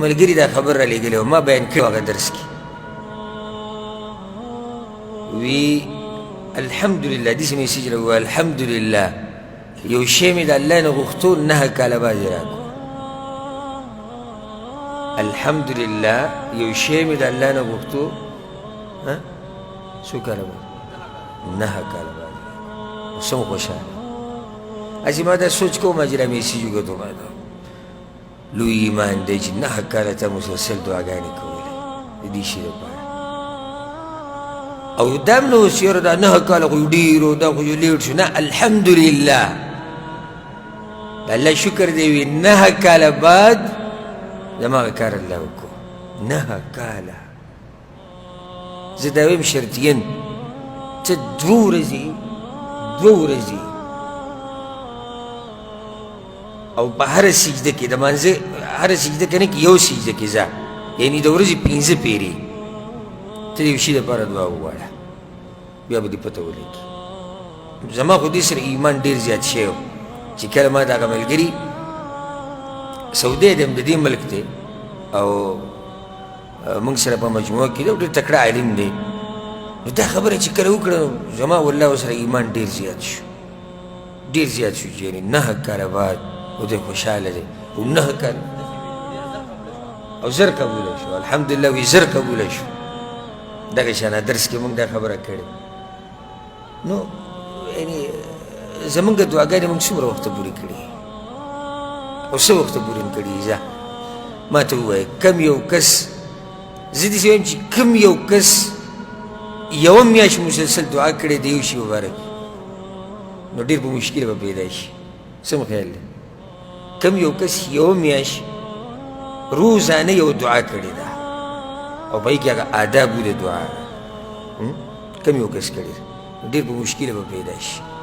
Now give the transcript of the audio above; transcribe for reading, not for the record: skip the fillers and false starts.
ملګري دا خبر را لېږلی ما بیان کړی هغه درس کې وی الحمدلله داسې میسیج راووی الحمدلله یو شی مې د الله نه غوښتو 9 کاله بعد یې راکړو الحمدلله یو شی مې د الله نه غوښتو څو کاله بعد 9 کاله بعد اوس هم خوشحاله هسې ما دا سوچ کوم چې را میسیج وکړو ما دا لوی ایمان دی چې 9 کاله ته مسلسل دعاګانې کولې د دې شي لپاره او دا هم نه اوس یاره دا 9 کاله خو ډېر و دا خو لیټ شو نه الحمدلله د الله شکر دی وي 9 کاله بعد دماغه کار الله وکړو 9 کاله زه دا ویم شرطین ته 2 ورځې او په هره سجده کې د مانځه هره سجده کې نه کې یو سجده کې ځه یعنې د ورځې 15 پیرې ته د یو شي دپاره دعا وغواړه بیا به دې پته ولګي زما خو دې سره ایمان ډېر زیات شوی و چې کله ما د هغه ملګري سعودی دی د دې ملک دی او موږ سره په مجموعه کې دی او ډېر تکړه عالم دی نو دا خبره چې کله وکړه نو زما والله ورسره ایمان ډېر زیات شو چې یعنې 9 کاله بعد او دی خوشحاله دی او 9 کاله او زر قبوله شو الحمدلله وی زر قبوله شو دغه شانه درس کې موږ دا خبره کړې نو یعنې زمونږ دعاګانې موږ څومره وخته پورې کړي او څه وخته پورې م کړي ځه ما ته ووایه کم یو کس زه داسې وایم چې کم یو کس یوه میاشت مسلسل دعا کړې د یو شي مبارک نو ډېر په مشکله به پیدا شي څه مو خیال دی کم یو کس یوه میاشت روزانه یو دعا کړې ده او په هغې کې هغه آداب د دعا کم یو کس کړې ده ډېر په مشکله به پیدا شي